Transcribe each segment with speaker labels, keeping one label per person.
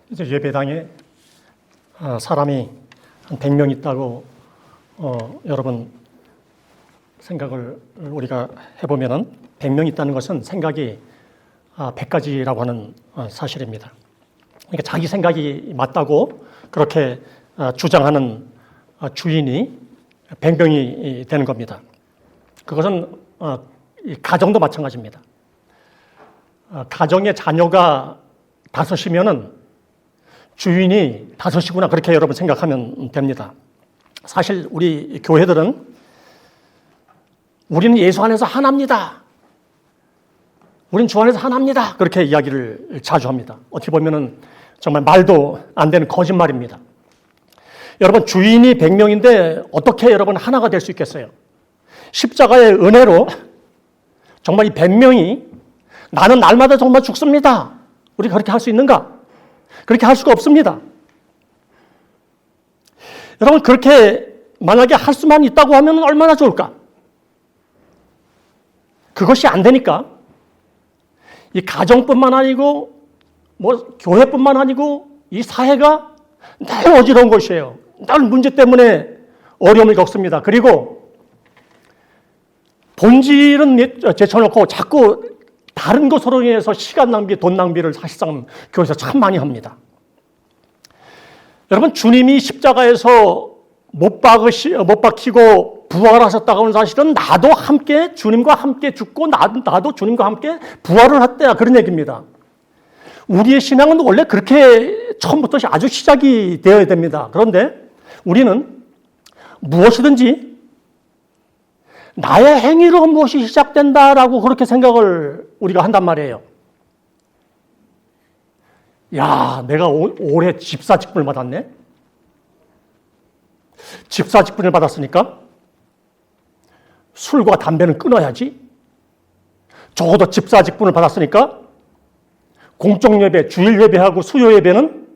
Speaker 1: 이제 예배당에 사람이 한 100명 있다고 여러분 생각을 우리가 해보면은 100명 있다는 것은 생각이 100가지라고 하는 사실입니다. 그러니까 자기 생각이 맞다고 그렇게 주장하는 주인이 100명이 되는 겁니다. 그것은 가정도 마찬가지입니다. 가정의 자녀가 5이면은 주인이 5이구나 그렇게 여러분 생각하면 됩니다. 사실 우리 교회들은 우리는 예수 안에서 하나입니다. 우리는 주 안에서 하나입니다. 그렇게 이야기를 자주 합니다. 어떻게 보면은 정말 말도 안 되는 거짓말입니다. 여러분 주인이 100명인데 어떻게 여러분 하나가 될 수 있겠어요? 십자가의 은혜로 정말 이 100명이 나는 날마다 정말 죽습니다. 우리가 그렇게 할 수 있는가? 그렇게 할 수가 없습니다. 여러분 그렇게 만약에 할 수만 있다고 하면 얼마나 좋을까? 그것이 안 되니까 이 가정뿐만 아니고 교회뿐만 아니고 이 사회가 늘 어지러운 것이에요. 늘 문제 때문에 어려움을 겪습니다. 그리고 본질은 제쳐놓고 자꾸 다른 것으로 인해서 시간 낭비, 돈 낭비를 사실상 교회에서 참 많이 합니다. 여러분 주님이 십자가에서 못 박히고 부활하셨다고 하는 사실은 나도 함께 주님과 함께 죽고 나도 주님과 함께 부활을 했다 그런 얘기입니다. 우리의 신앙은 원래 그렇게 처음부터 아주 시작이 되어야 됩니다. 그런데 우리는 무엇이든지 나의 행위로 무엇이 시작된다라고 그렇게 생각을 우리가 한단 말이에요. 야, 내가 올해 집사 직분을 받았네? 집사 직분을 받았으니까 술과 담배는 끊어야지. 적어도 집사 직분을 받았으니까 공적 예배, 주일 예배하고 수요 예배는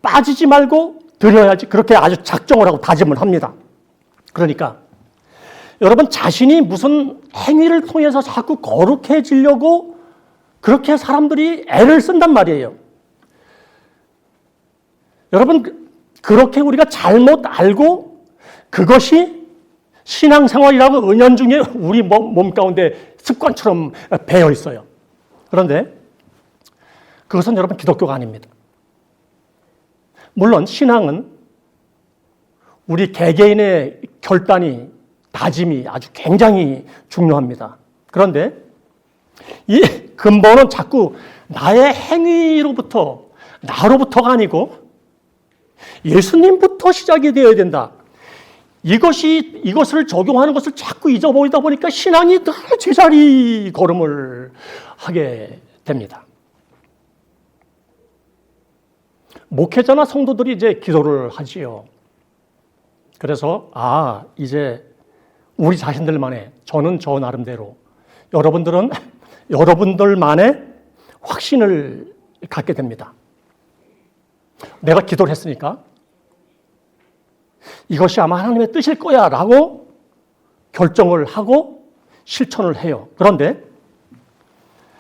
Speaker 1: 빠지지 말고 드려야지. 그렇게 아주 작정을 하고 다짐을 합니다. 그러니까 여러분 자신이 무슨 행위를 통해서 자꾸 거룩해지려고 그렇게 사람들이 애를 쓴단 말이에요. 여러분 그렇게 우리가 잘못 알고 그것이 신앙생활이라고 은연중에 우리 몸 가운데 습관처럼 배어 있어요. 그런데 그것은 여러분 기독교가 아닙니다. 물론 신앙은 우리 개개인의 결단이 다짐이 아주 굉장히 중요합니다. 그런데 이 근본은 자꾸 나의 행위로부터 나로부터가 아니고 예수님부터 시작이 되어야 된다. 이것을 적용하는 것을 자꾸 잊어버리다 보니까 신앙이 늘 제자리 걸음을 하게 됩니다. 목회자나 성도들이 이제 기도를 하지요. 그래서 이제 우리 자신들만의, 저는 저 나름대로, 여러분들은 여러분들만의 확신을 갖게 됩니다. 내가 기도를 했으니까 이것이 아마 하나님의 뜻일 거야 라고 결정을 하고 실천을 해요. 그런데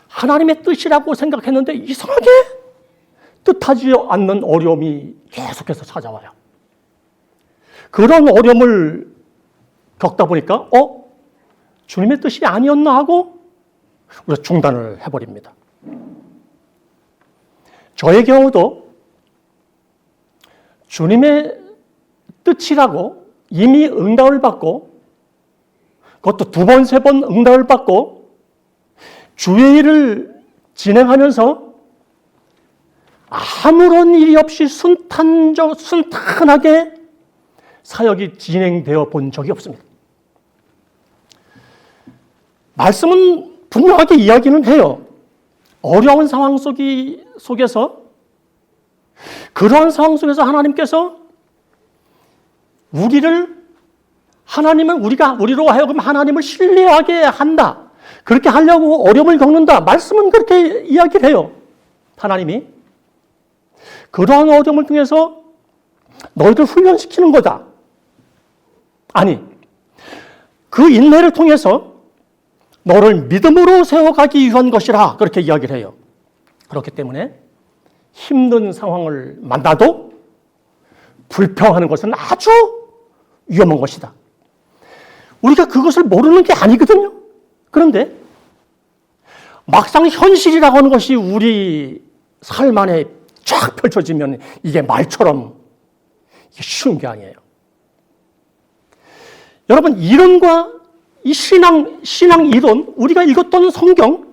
Speaker 1: 하나님의 뜻이라고 생각했는데 이상하게 뜻하지 않는 어려움이 계속해서 찾아와요. 그런 어려움을 겪다 보니까 주님의 뜻이 아니었나 하고 우리가 중단을 해버립니다. 저의 경우도 주님의 뜻이라고 이미 응답을 받고 그것도 2번, 3번 응답을 받고 주의 일을 진행하면서 아무런 일이 없이 순탄하게 사역이 진행되어 본 적이 없습니다. 말씀은 분명하게 이야기는 해요. 어려운 상황 속에서 그러한 상황 속에서 하나님께서 우리로 하여금 하나님을 신뢰하게 한다. 그렇게 하려고 어려움을 겪는다. 말씀은 그렇게 이야기를 해요. 하나님이 그러한 어려움을 통해서 너희들 훈련시키는 거다. 아니, 그 인내를 통해서 너를 믿음으로 세워가기 위한 것이라 그렇게 이야기를 해요. 그렇기 때문에 힘든 상황을 만나도 불평하는 것은 아주 위험한 것이다. 우리가 그것을 모르는 게 아니거든요. 그런데 막상 현실이라고 하는 것이 우리 삶 안에 쫙 펼쳐지면 이게 말처럼 쉬운 게 아니에요. 여러분, 이론과 이 신앙 이론, 우리가 읽었던 성경,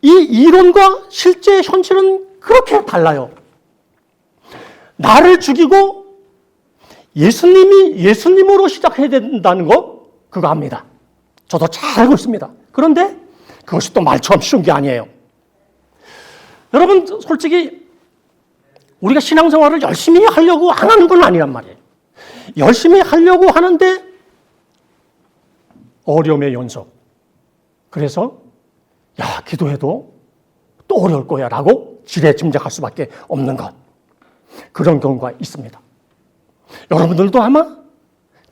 Speaker 1: 이 이론과 실제 현실은 그렇게 달라요. 나를 죽이고 예수님으로 시작해야 된다는 거, 그거 압니다. 저도 잘 알고 있습니다. 그런데 그것이 또 말처럼 쉬운 게 아니에요. 여러분, 솔직히 우리가 신앙생활을 열심히 하려고 안 하는 건 아니란 말이에요. 열심히 하려고 하는데 어려움의 연속. 그래서 기도해도 또 어려울 거야 라고 지레 짐작할 수밖에 없는 것. 그런 경우가 있습니다. 여러분들도 아마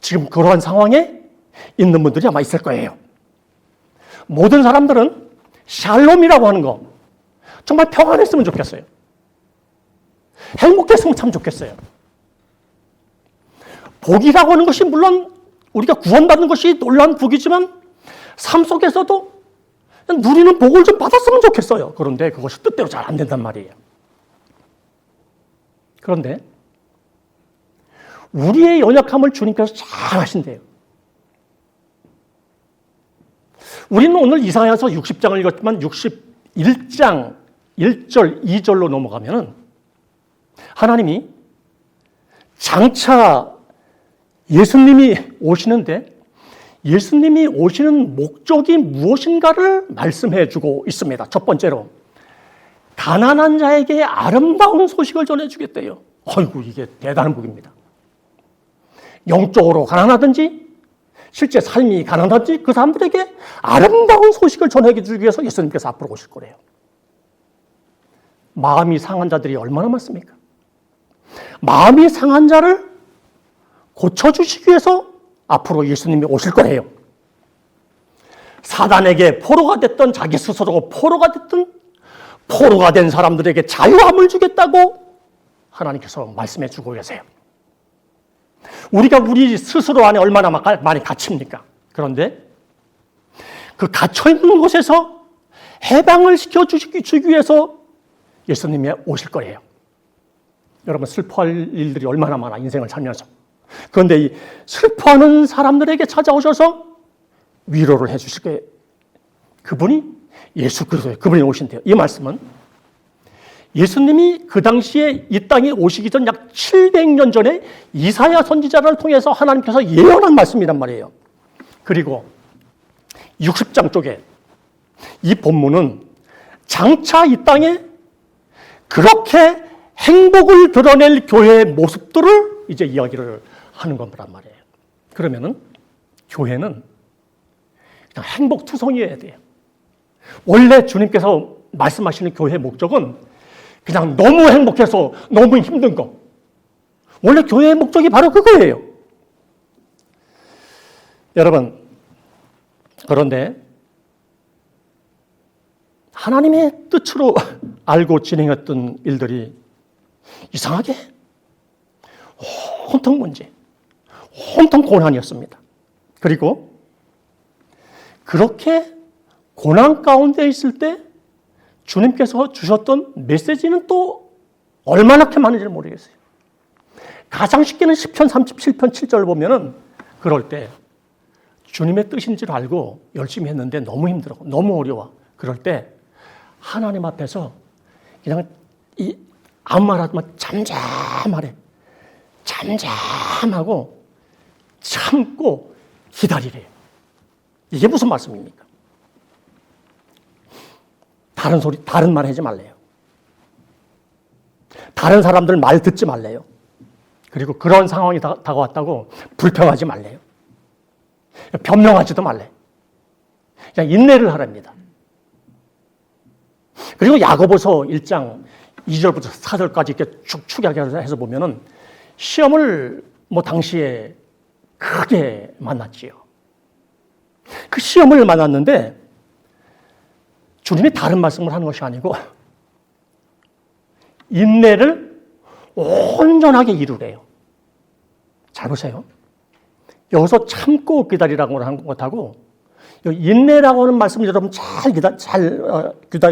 Speaker 1: 지금 그러한 상황에 있는 분들이 아마 있을 거예요. 모든 사람들은 샬롬이라고 하는 거 정말 평안했으면 좋겠어요. 행복했으면 참 좋겠어요. 복이라고 하는 것이 물론 우리가 구원받는 것이 놀라운 복이지만 삶 속에서도 누리는 복을 좀 받았으면 좋겠어요. 그런데 그것이 뜻대로 잘 안 된단 말이에요. 그런데 우리의 연약함을 주님께서 잘 아신대요. 우리는 오늘 이사야서 60장을 읽었지만 61장 1절, 2절로 넘어가면 하나님이 장차 예수님이 오시는데 예수님이 오시는 목적이 무엇인가를 말씀해 주고 있습니다. 첫 번째로 가난한 자에게 아름다운 소식을 전해주겠대요. 아이고, 이게 대단한 복입니다. 영적으로 가난하든지 실제 삶이 가난하든지 그 사람들에게 아름다운 소식을 전해주기 위해서 예수님께서 앞으로 오실 거래요. 마음이 상한 자들이 얼마나 많습니까? 마음이 상한 자를 고쳐주시기 위해서 앞으로 예수님이 오실 거래요. 사단에게 포로가 됐던 자기 스스로가 포로가 됐던 포로가 된 사람들에게 자유함을 주겠다고 하나님께서 말씀해 주고 계세요. 우리가 우리 스스로 안에 얼마나 많이 갇힙니까? 그런데 그 갇혀있는 곳에서 해방을 시켜주기 위해서 예수님이 오실 거예요. 여러분, 슬퍼할 일들이 얼마나 많아, 인생을 살면서. 그런데 이 슬퍼하는 사람들에게 찾아오셔서 위로를 해 주실 거예요. 그분이 예수 그리스도예요. 그분이 오신대요. 이 말씀은 예수님이 그 당시에 이 땅에 오시기 전 약 700년 전에 이사야 선지자를 통해서 하나님께서 예언한 말씀이란 말이에요. 그리고 60장 쪽에 이 본문은 장차 이 땅에 그렇게 행복을 드러낼 교회의 모습들을 이제 이야기를 하는 거란 말이에요. 그러면은 교회는 그냥 행복투성이어야 돼요. 원래 주님께서 말씀하시는 교회의 목적은 그냥 너무 행복해서 너무 힘든 거. 원래 교회의 목적이 바로 그거예요. 여러분, 그런데 하나님의 뜻으로 알고 진행했던 일들이 이상하게 온통 문제, 온통 고난이었습니다. 그리고 그렇게 고난 가운데 있을 때 주님께서 주셨던 메시지는 또 얼마나 많은지 모르겠어요. 가장 쉽게는 10편 37편 7절 보면은 그럴 때 주님의 뜻인 줄 알고 열심히 했는데 너무 힘들어, 너무 어려워. 그럴 때 하나님 앞에서 그냥 아무 말 하지 마, 잠잠하래. 잠잠하고 참고 기다리래요. 이게 무슨 말씀입니까? 다른 말 하지 말래요. 다른 사람들 말 듣지 말래요. 그리고 그런 상황이 다가왔다고 불평하지 말래요. 변명하지도 말래. 그냥 인내를 하랍니다. 그리고 야고보서 1장 2절부터 4절까지 이렇게 축축하게 해서 보면은 시험을 당시에 크게 만났지요. 그 시험을 만났는데 주님이 다른 말씀을 하는 것이 아니고 인내를 온전하게 이루래요. 잘 보세요. 여기서 참고 기다리라고 하는 것하고 인내라고 하는 말씀을 여러분 잘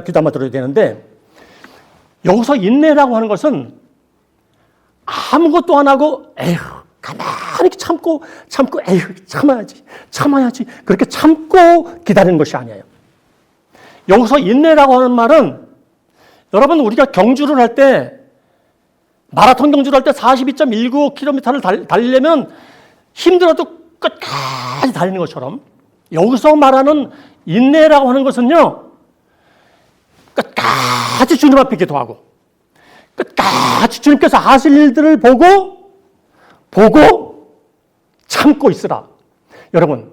Speaker 1: 귀담아 들어야 되는데, 여기서 인내라고 하는 것은 아무것도 안 하고 에휴 가만히 참고 에휴 참아야지 그렇게 참고 기다리는 것이 아니에요. 여기서 인내라고 하는 말은, 여러분 우리가 경주를 할 때, 마라톤 경주를 할 때 42.19km를 달리려면 힘들어도 끝까지 달리는 것처럼, 여기서 말하는 인내라고 하는 것은요, 끝까지 주님 앞에 기도하고 끝까지 주님께서 하실 일들을 보고 참고 있으라. 여러분,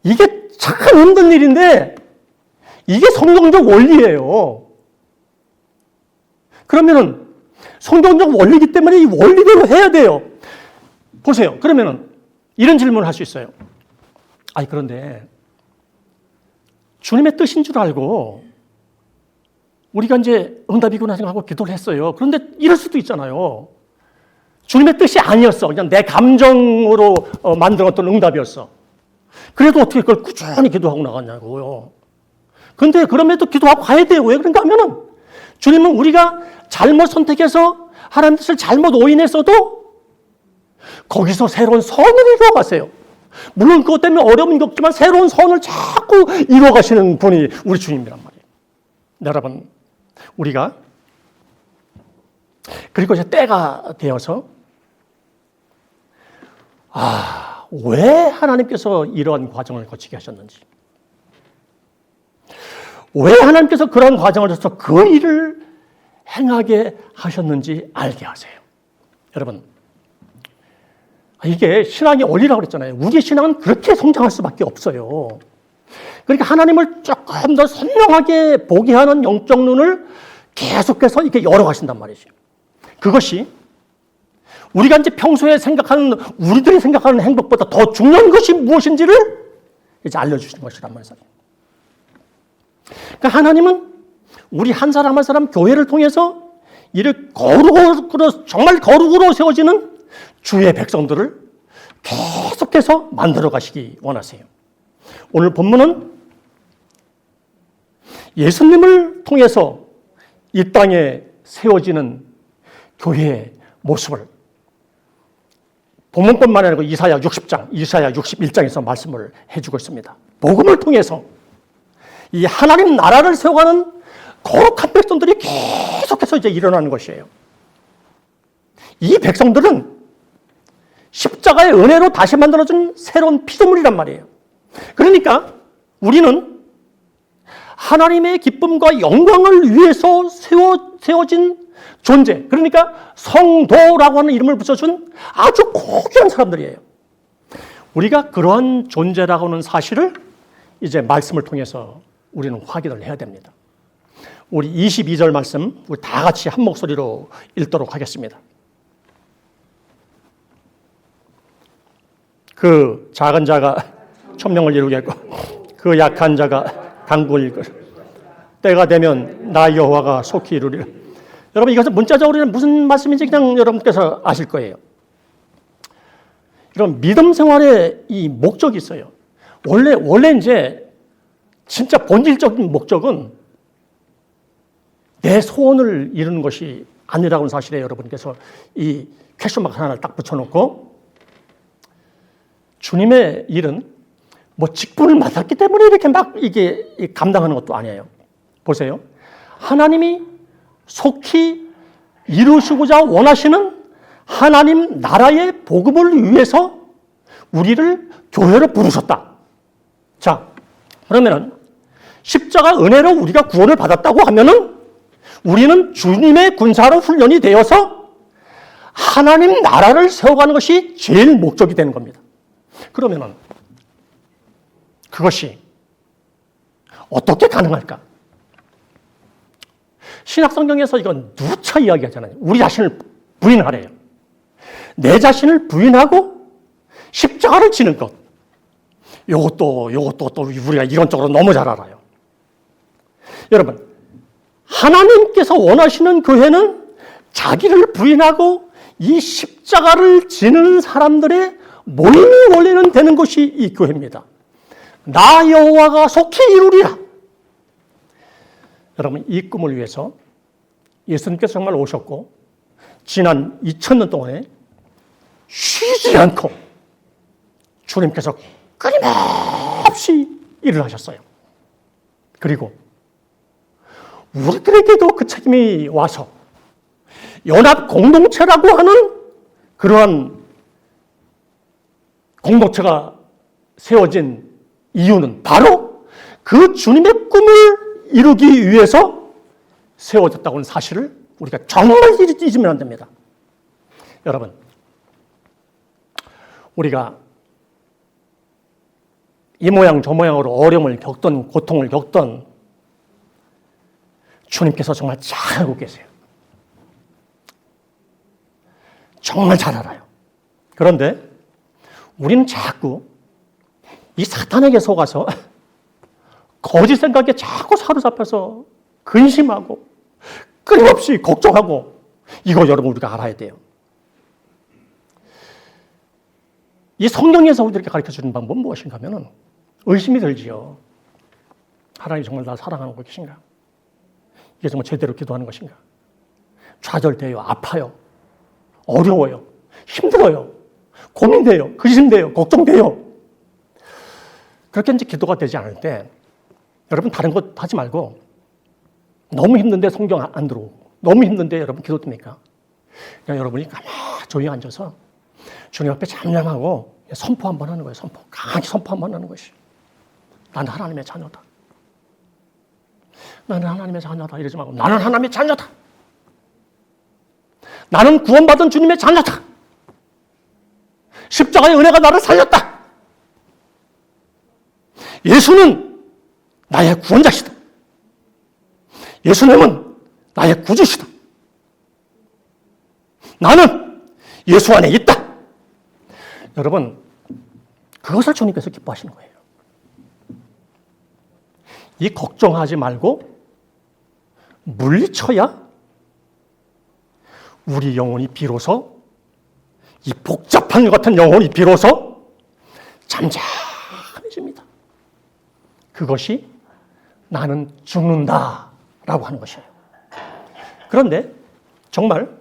Speaker 1: 이게 참 힘든 일인데 이게 성경적 원리예요. 그러면은 성경적 원리이기 때문에 이 원리대로 해야 돼요. 보세요. 그러면은 이런 질문을 할 수 있어요. 아니 그런데 주님의 뜻인 줄 알고 우리가 이제 응답이구나 생각하고 기도를 했어요. 그런데 이럴 수도 있잖아요. 주님의 뜻이 아니었어. 그냥 내 감정으로 만들었던 응답이었어. 그래도 어떻게 그걸 꾸준히 기도하고 나갔냐고요. 그런데 그럼에도 기도하고 가야 돼요. 왜 그런가 하면은 주님은 우리가 잘못 선택해서 하나님 뜻을 잘못 오인했어도 거기서 새로운 선을 이루어가세요. 물론 그것 때문에 어려움이 없지만 새로운 선을 자꾸 이루어가시는 분이 우리 주님이란 말이에요. 여러분, 우리가 그리고 이제 때가 되어서 왜 하나님께서 이러한 과정을 거치게 하셨는지, 왜 하나님께서 그런 과정을 통해서 그 일을 행하게 하셨는지 알게 하세요. 여러분, 이게 신앙의 원리라고 그랬잖아요. 우리의 신앙은 그렇게 성장할 수밖에 없어요. 그러니까 하나님을 조금 더 선명하게 보게 하는 영적 눈을 계속해서 이렇게 열어가신단 말이죠. 그것이 우리가 이제 평소에 생각하는, 우리들이 생각하는 행복보다 더 중요한 것이 무엇인지를 이제 알려주시는 것이란 말이죠. 그러니까 하나님은 우리 한 사람 한 사람 교회를 통해서 이를 정말 거룩으로 세워지는 주의 백성들을 계속해서 만들어 가시기 원하세요. 오늘 본문은 예수님을 통해서 이 땅에 세워지는 교회의 모습을 본문뿐만 아니고 이사야 60장, 이사야 61장에서 말씀을 해주고 있습니다. 복음을 통해서 이 하나님 나라를 세워가는 거룩한 백성들이 계속해서 이제 일어나는 것이에요. 이 백성들은 십자가의 은혜로 다시 만들어진 새로운 피조물이란 말이에요. 그러니까 우리는 하나님의 기쁨과 영광을 위해서 세워진 존재, 그러니까 성도라고 하는 이름을 붙여준 아주 고귀한 사람들이에요. 우리가 그러한 존재라고 하는 사실을 이제 말씀을 통해서 우리는 확인을 해야 됩니다. 우리 22절 말씀 우리 다 같이 한 목소리로 읽도록 하겠습니다. 그 작은 자가 천명을 이루겠고 그 약한 자가 강국을 이끌 때가 되면 나 여호와가 속히 이루리라. 여러분, 이것은 문자적으로 무슨 말씀인지 그냥 여러분께서 아실 거예요. 이런 믿음 생활에 이 목적이 있어요. 원래 이제 진짜 본질적인 목적은 내 소원을 이루는 것이 아니라는 사실에 여러분께서 이 퀘스천마크 하나를 딱 붙여놓고, 주님의 일은 뭐 직분을 맡았기 때문에 이렇게 막 이게 감당하는 것도 아니에요. 보세요. 하나님이 속히 이루시고자 원하시는 하나님 나라의 복음을 위해서 우리를 교회로 부르셨다. 자, 그러면은 십자가 은혜로 우리가 구원을 받았다고 하면은 우리는 주님의 군사로 훈련이 되어서 하나님 나라를 세워가는 것이 제일 목적이 되는 겁니다. 그러면은 그것이 어떻게 가능할까? 신약성경에서 이건 누차 이야기하잖아요. 우리 자신을 부인하래요. 내 자신을 부인하고 십자가를 지는 것. 이것도 또 우리가 이론적으로 너무 잘 알아요. 여러분, 하나님께서 원하시는 교회는 자기를 부인하고 이 십자가를 지는 사람들의 모임이 원래는 되는 곳이 이 교회입니다. 나 여호와가 속히 이루리라. 여러분, 이 꿈을 위해서 예수님께서 정말 오셨고 지난 2000년 동안에 쉬지 않고 주님께서 끊임없이 일을 하셨어요. 그리고 우리들에게도 그 책임이 와서 연합 공동체라고 하는 그러한 공동체가 세워진 이유는 바로 그 주님의 꿈을 이루기 위해서 세워졌다고 하는 사실을 우리가 정말 잊으면 안 됩니다. 여러분, 우리가 이 모양 저 모양으로 어려움을 겪던, 고통을 겪던 주님께서 정말 잘 알고 계세요. 정말 잘 알아요. 그런데 우리는 자꾸 이 사탄에게 속아서 거짓 생각에 자꾸 사로잡혀서 근심하고 끊임없이 걱정하고, 이거 여러분 우리가 알아야 돼요. 이 성경에서 우리에게 가르쳐주는 방법은 무엇인가 하면 의심이 들지요. 하나님이 정말 나를 사랑하는 것인가? 이게 정말 제대로 기도하는 것인가? 좌절돼요, 아파요, 어려워요, 힘들어요, 고민돼요, 근심돼요, 걱정돼요. 그렇게 이제 기도가 되지 않을 때 여러분 다른 것 하지 말고, 너무 힘든데 성경 안 들어오고 너무 힘든데 여러분 기도됩니까? 그냥 여러분이 가만히 조용히 앉아서 주님 앞에 잠잠하고 선포 한번 하는 거예요. 선포. 강하게 선포 한번 하는 것이. 나는 하나님의 자녀다. 나는 하나님의 자녀다. 이러지 말고 나는 하나님의 자녀다. 나는 구원받은 주님의 자녀다. 십자가의 은혜가 나를 살렸다. 예수는 나의 구원자시다. 예수님은 나의 구주시다. 나는 예수 안에 있다. 여러분, 그것을 주님께서 기뻐하시는 거예요. 이 걱정하지 말고 물리쳐야 우리 영혼이 비로소, 이 복잡한 것 같은 영혼이 비로소 잠잠해집니다. 그것이 나는 죽는다라고 하는 것이에요. 그런데 정말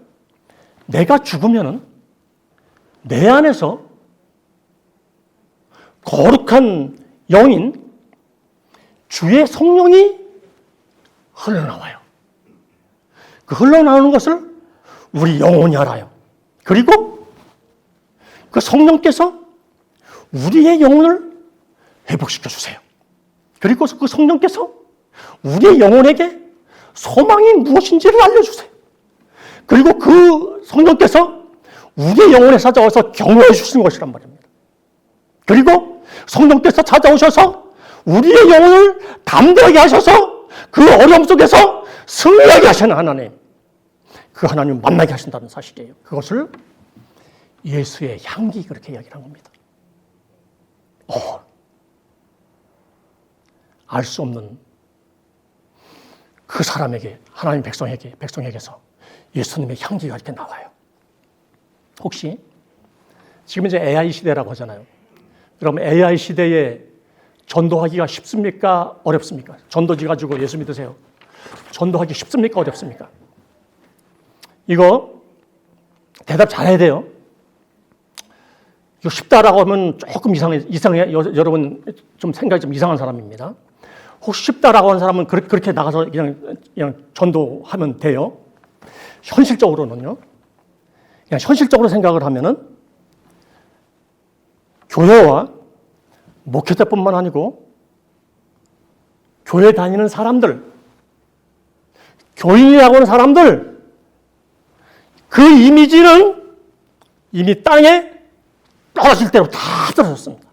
Speaker 1: 내가 죽으면은 내 안에서 거룩한 영인 주의 성령이 흘러나와요. 그 흘러나오는 것을 우리 영혼이 알아요. 그리고 그 성령께서 우리의 영혼을 회복시켜 주세요. 그리고 그 성령께서 우리의 영혼에게 소망이 무엇인지를 알려주세요. 그리고 그 성령께서 우리의 영혼에 찾아와서 격려해 주시는 것이란 말입니다. 그리고 성령께서 찾아오셔서 우리의 영혼을 담대하게 하셔서 그 어려움 속에서 승리하게 하시는 하나님, 그 하나님을 만나게 하신다는 사실이에요. 그것을 예수의 향기, 그렇게 이야기를 한 겁니다. 알 수 없는 그 사람에게, 하나님 백성에게서 예수님의 향기가 이렇게 나와요. 혹시 지금 이제 AI 시대라고 하잖아요. 여러분, AI 시대에 전도하기가 쉽습니까? 어렵습니까? 전도지 가지고 예수 믿으세요. 전도하기 쉽습니까? 어렵습니까? 이거 대답 잘해야 돼요. 이거 쉽다라고 하면 조금 이상해. 여러분 좀 생각이 좀 이상한 사람입니다. 혹시 쉽다라고 하는 사람은 그렇게 나가서 그냥 전도하면 돼요. 현실적으로는요. 그냥 현실적으로 생각을 하면은 교회와 목회자뿐만 아니고 교회 다니는 사람들, 교인이라고 하는 사람들, 그 이미지는 이미 땅에 떨어질 대로 다 떨어졌습니다.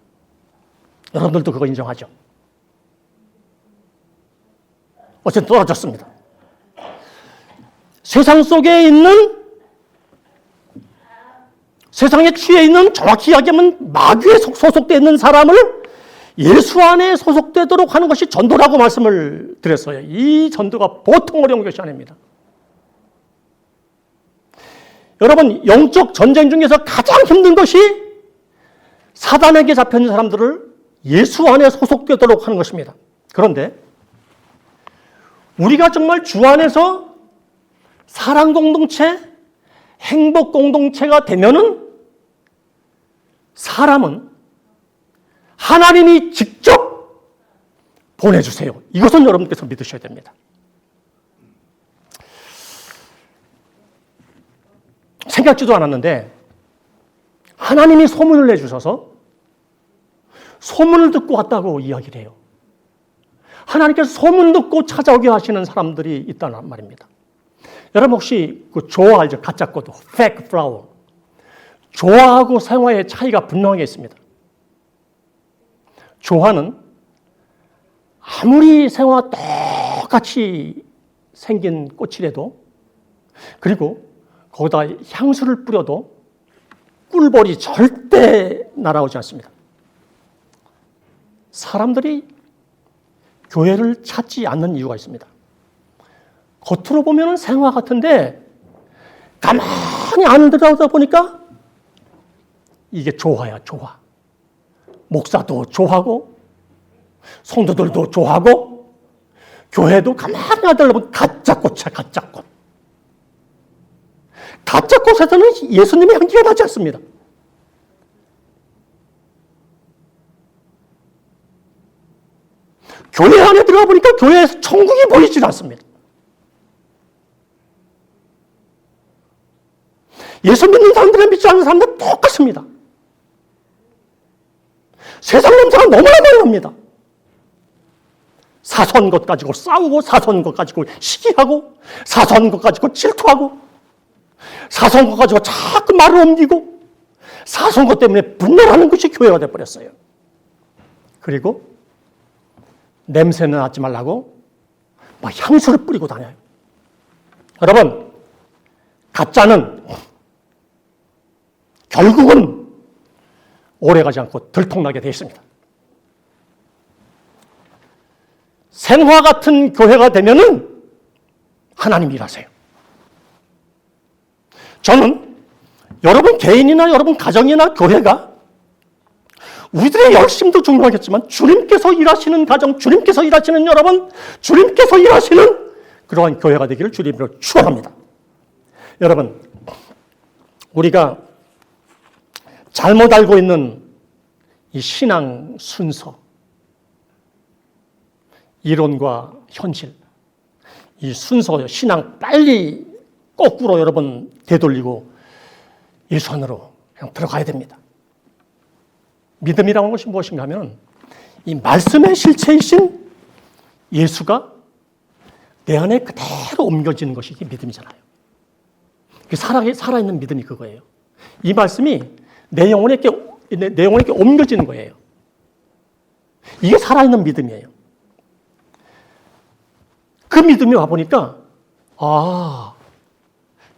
Speaker 1: 여러분들도 그거 인정하죠? 어쨌든 떨어졌습니다. 세상 속에 있는, 세상에 취해 있는, 정확히 이야기하면 마귀에 소속되어 있는 사람을 예수 안에 소속되도록 하는 것이 전도라고 말씀을 드렸어요. 이 전도가 보통 어려운 것이 아닙니다. 여러분, 영적 전쟁 중에서 가장 힘든 것이 사단에게 잡혀있는 사람들을 예수 안에 소속되도록 하는 것입니다. 그런데 우리가 정말 주 안에서 사랑 공동체, 행복 공동체가 되면은 사람은 하나님이 직접 보내주세요. 이것은 여러분께서 믿으셔야 됩니다. 생각지도 않았는데 하나님이 소문을 내주셔서 소문을 듣고 왔다고 이야기를 해요. 하나님께서 소문 듣고 찾아오게 하시는 사람들이 있다는 말입니다. 여러분 혹시 그 조화 알죠? 가짜 꽃, fake flower. 조화하고 생화의 차이가 분명하게 있습니다. 조화는 아무리 생화 똑같이 생긴 꽃이라도 그리고 거기다 향수를 뿌려도 꿀벌이 절대 날아오지 않습니다. 사람들이 교회를 찾지 않는 이유가 있습니다. 겉으로 보면 생화 같은데 가만히 안을 들여다 보니까 이게 조화야, 조화. 목사도 조화고 성도들도 조화고 교회도 가만히 들여다보면 가짜 꽃이야, 가짜 꽃. 가짜 꽃에서는 예수님의 향기가 나지 않습니다. 교회 안에 들어가 보니까 교회에서 천국이 보이질 않습니다. 예수 믿는 사람들과 믿지 않는 사람들 똑같습니다. 세상 냄새가 너무나 많이 납니다. 사소한 것 가지고 싸우고 사소한 것 가지고 시기하고 사소한 것 가지고 질투하고 사소한 것 가지고 자꾸 말을 옮기고 사소한 것 때문에 분열하는 것이 교회가 되어버렸어요. 그리고 냄새는 나지 말라고 막 향수를 뿌리고 다녀요. 여러분, 가짜는 결국은 오래가지 않고 들통나게 되어 있습니다. 생화 같은 교회가 되면은 하나님이 일하세요. 저는 여러분 개인이나 여러분 가정이나 교회가 우리들의 열심도 중요하겠지만 주님께서 일하시는 가정, 주님께서 일하시는 여러분, 주님께서 일하시는 그러한 교회가 되기를 주님으로 축원합니다. 여러분, 우리가 잘못 알고 있는 이 신앙 순서, 이론과 현실, 이 순서, 신앙 빨리 거꾸로 여러분 되돌리고 예수 안으로 그냥 들어가야 됩니다. 믿음이라는 것이 무엇인가 하면 이 말씀의 실체이신 예수가 내 안에 그대로 옮겨지는 것이 이게 믿음이잖아요. 살아있는 믿음이 그거예요. 이 말씀이 내 영혼에 옮겨지는 거예요. 이게 살아있는 믿음이에요. 그 믿음이 와보니까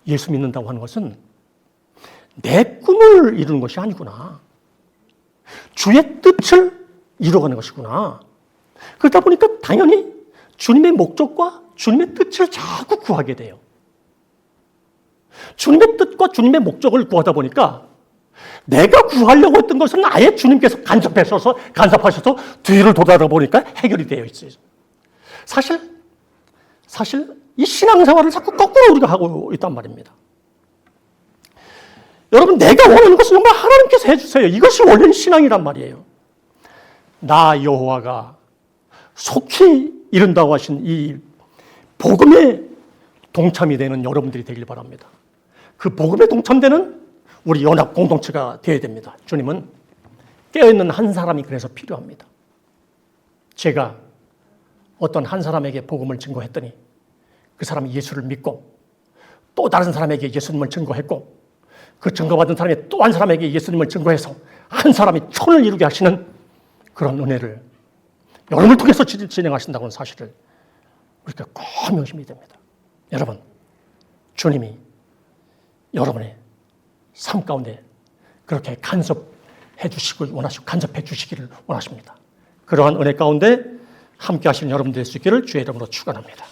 Speaker 1: 예수 믿는다고 하는 것은 내 꿈을 이루는 것이 아니구나. 주의 뜻을 이루어가는 것이구나. 그러다 보니까 당연히 주님의 목적과 주님의 뜻을 자꾸 구하게 돼요. 주님의 뜻과 주님의 목적을 구하다 보니까 내가 구하려고 했던 것은 아예 주님께서 간섭하셔서 뒤를 돌아보니까 해결이 되어 있어요. 사실 이 신앙생활을 자꾸 거꾸로 우리가 하고 있단 말입니다. 여러분, 내가 원하는 것은 정말 하나님께서 해주세요. 이것이 원래는 신앙이란 말이에요. 나 여호와가 속히 이룬다고 하신 이 복음에 동참이 되는 여러분들이 되길 바랍니다. 그 복음에 동참되는 우리 연합 공동체가 되어야 됩니다. 주님은 깨어있는 한 사람이 그래서 필요합니다. 제가 어떤 한 사람에게 복음을 증거했더니 그 사람이 예수를 믿고 또 다른 사람에게 예수님을 증거했고 그 증거받은 사람이 또 한 사람에게 예수님을 증거해서 한 사람이 천을 이루게 하시는 그런 은혜를 여러분을 통해서 진행하신다고는 사실을 우리가 꼭 명심이 됩니다. 여러분, 주님이 여러분의 삶 가운데 그렇게 간섭해 주시길 원하시고 간섭해 주시기를 원하십니다. 그러한 은혜 가운데 함께 하시는 여러분들 될 수 있기를 주의 이름으로 축원합니다.